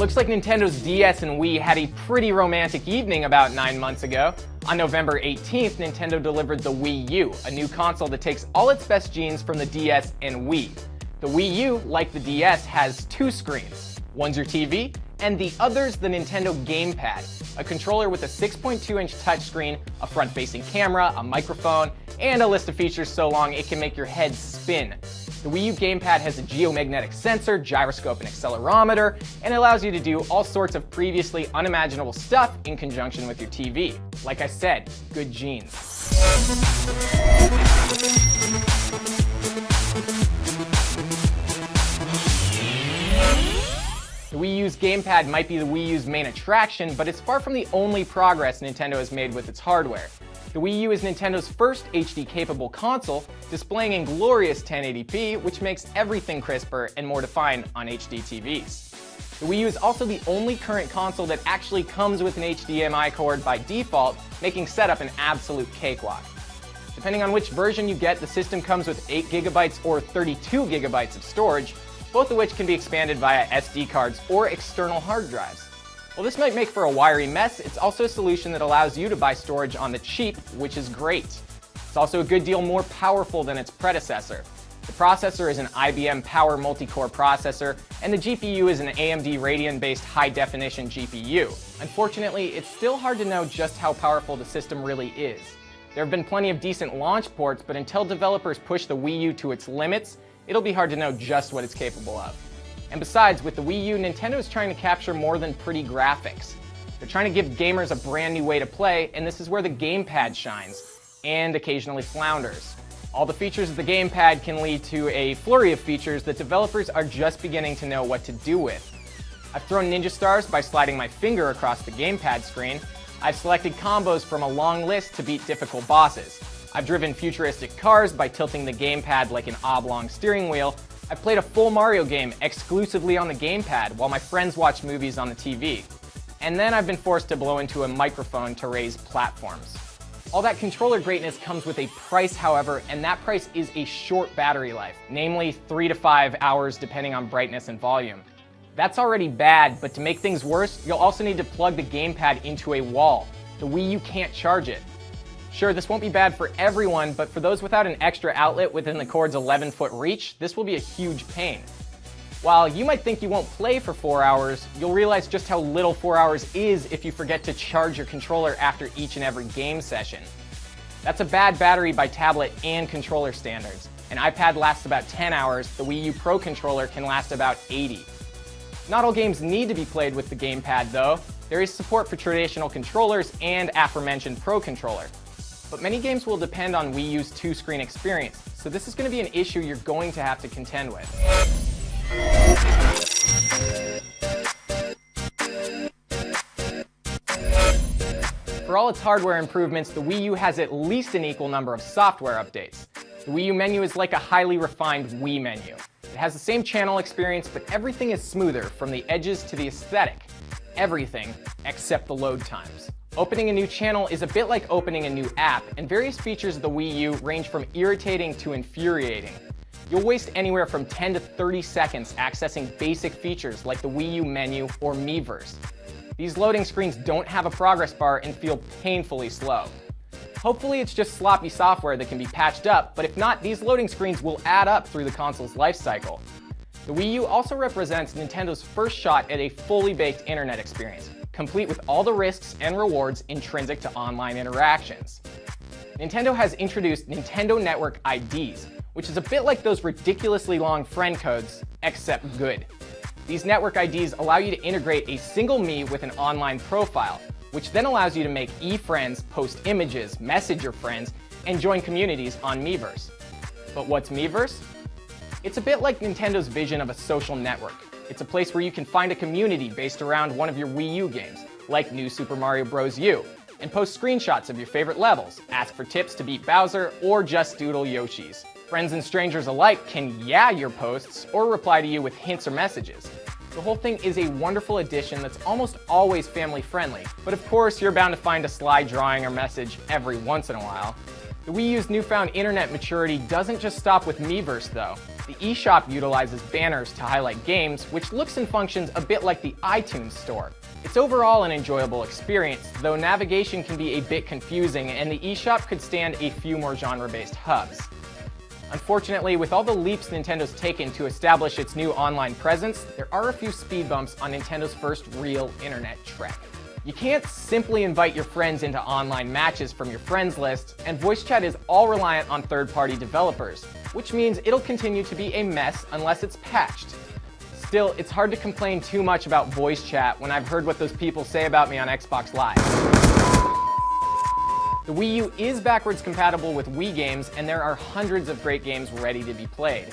looks like Nintendo's DS and Wii had a pretty romantic evening about 9 months ago. On November 18th, Nintendo delivered the Wii U, a new console that takes all its best genes from the DS and Wii. The Wii U, like the DS, has two screens. One's your TV, and the other's the Nintendo Gamepad, a controller with a 6.2-inch touchscreen, a front-facing camera, a microphone, and a list of features so long it can make your head spin. The Wii U Gamepad has a geomagnetic sensor, gyroscope, and accelerometer, and allows you to do all sorts of previously unimaginable stuff in conjunction with your TV. Like I said, good genes. The Wii U's Gamepad might be the Wii U's main attraction, but it's far from the only progress Nintendo has made with its hardware. The Wii U is Nintendo's first HD-capable console, displaying in glorious 1080p, which makes everything crisper and more defined on HD TVs. The Wii U is also the only current console that actually comes with an HDMI cord by default, making setup an absolute cakewalk. Depending on which version you get, the system comes with 8GB or 32GB of storage, both of which can be expanded via SD cards or external hard drives. While this might make for a wiry mess, it's also a solution that allows you to buy storage on the cheap, which is great. It's also a good deal more powerful than its predecessor. The processor is an IBM Power multi-core processor, and the GPU is an AMD Radeon-based high-definition GPU. Unfortunately, it's still hard to know just how powerful the system really is. There have been plenty of decent launch ports, but until developers push the Wii U to its limits, it'll be hard to know just what it's capable of. And besides, with the Wii U, Nintendo is trying to capture more than pretty graphics. They're trying to give gamers a brand new way to play, and this is where the Gamepad shines, and occasionally flounders. All the features of the Gamepad can lead to a flurry of features that developers are just beginning to know what to do with. I've thrown ninja stars by sliding my finger across the Gamepad screen. I've selected combos from a long list to beat difficult bosses. I've driven futuristic cars by tilting the Gamepad like an oblong steering wheel. I've played a full Mario game exclusively on the Gamepad while my friends watch movies on the TV. And then I've been forced to blow into a microphone to raise platforms. All that controller greatness comes with a price, however, and that price is a short battery life, namely 3 to 5 hours depending on brightness and volume. That's already bad, but to make things worse, you'll also need to plug the Gamepad into a wall. The Wii U can't charge it. Sure, this won't be bad for everyone, but for those without an extra outlet within the cord's 11-foot reach, this will be a huge pain. While you might think you won't play for 4 hours, you'll realize just how little 4 hours is if you forget to charge your controller after each and every game session. That's a bad battery by tablet and controller standards. An iPad lasts about 10 hours, the Wii U Pro controller can last about 80. Not all games need to be played with the Gamepad though. There is support for traditional controllers and aforementioned Pro controller. But many games will depend on Wii U's two-screen experience, so this is going to be an issue you're going to have to contend with. For all its hardware improvements, the Wii U has at least an equal number of software updates. The Wii U menu is like a highly refined Wii menu. It has the same channel experience, but everything is smoother, from the edges to the aesthetic. Everything except the load times. Opening a new channel is a bit like opening a new app, and various features of the Wii U range from irritating to infuriating. You'll waste anywhere from 10 to 30 seconds accessing basic features like the Wii U menu or Miiverse. These loading screens don't have a progress bar and feel painfully slow. Hopefully it's just sloppy software that can be patched up, but if not, these loading screens will add up through the console's life cycle. The Wii U also represents Nintendo's first shot at a fully baked internet experience, complete with all the risks and rewards intrinsic to online interactions. Nintendo has introduced Nintendo Network IDs, which is a bit like those ridiculously long friend codes, except good. These network IDs allow you to integrate a single Mii with an online profile, which then allows you to make e-friends, post images, message your friends, and join communities on Miiverse. But what's Miiverse? It's a bit like Nintendo's vision of a social network. It's a place where you can find a community based around one of your Wii U games, like New Super Mario Bros. U, and post screenshots of your favorite levels, ask for tips to beat Bowser, or just doodle Yoshis. Friends and strangers alike can yeah your posts or reply to you with hints or messages. The whole thing is a wonderful addition that's almost always family friendly, but of course you're bound to find a sly drawing or message every once in a while. The Wii U's newfound internet maturity doesn't just stop with Miiverse though. The eShop utilizes banners to highlight games, which looks and functions a bit like the iTunes Store. It's overall an enjoyable experience, though navigation can be a bit confusing and the eShop could stand a few more genre-based hubs. Unfortunately, with all the leaps Nintendo's taken to establish its new online presence, there are a few speed bumps on Nintendo's first real internet trek. You can't simply invite your friends into online matches from your friends list, and voice chat is all reliant on third-party developers, which means it'll continue to be a mess unless it's patched. Still, it's hard to complain too much about voice chat when I've heard what those people say about me on Xbox Live. The Wii U is backwards compatible with Wii games, and there are hundreds of great games ready to be played.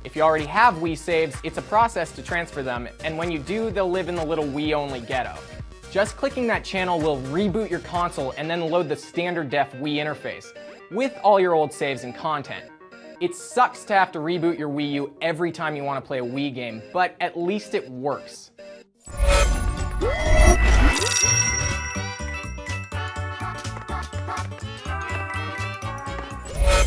If you already have Wii saves, it's a process to transfer them, and when you do, they'll live in the little Wii-only ghetto. Just clicking that channel will reboot your console and then load the standard def Wii interface, with all your old saves and content. It sucks to have to reboot your Wii U every time you want to play a Wii game, but at least it works.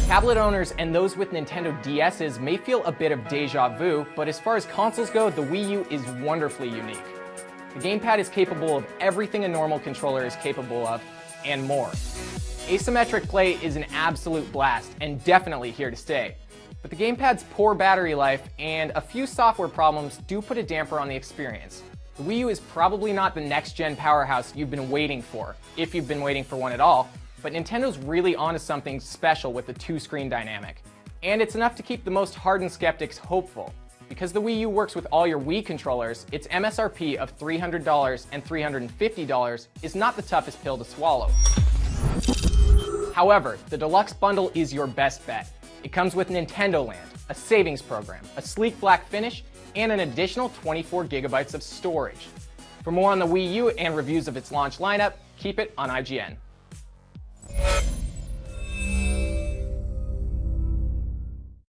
Tablet owners and those with Nintendo DSs may feel a bit of deja vu, but as far as consoles go, the Wii U is wonderfully unique. The gamepad is capable of everything a normal controller is capable of, and more. Asymmetric play is an absolute blast, and definitely here to stay. But the gamepad's poor battery life and a few software problems do put a damper on the experience. The Wii U is probably not the next-gen powerhouse you've been waiting for, if you've been waiting for one at all, but Nintendo's really onto something special with the two-screen dynamic. And it's enough to keep the most hardened skeptics hopeful. Because the Wii U works with all your Wii controllers, its MSRP of $300 and $350 is not the toughest pill to swallow. However, the deluxe bundle is your best bet. It comes with Nintendo Land, a savings program, a sleek black finish, and an additional 24 gigabytes of storage. For more on the Wii U and reviews of its launch lineup, keep it on IGN.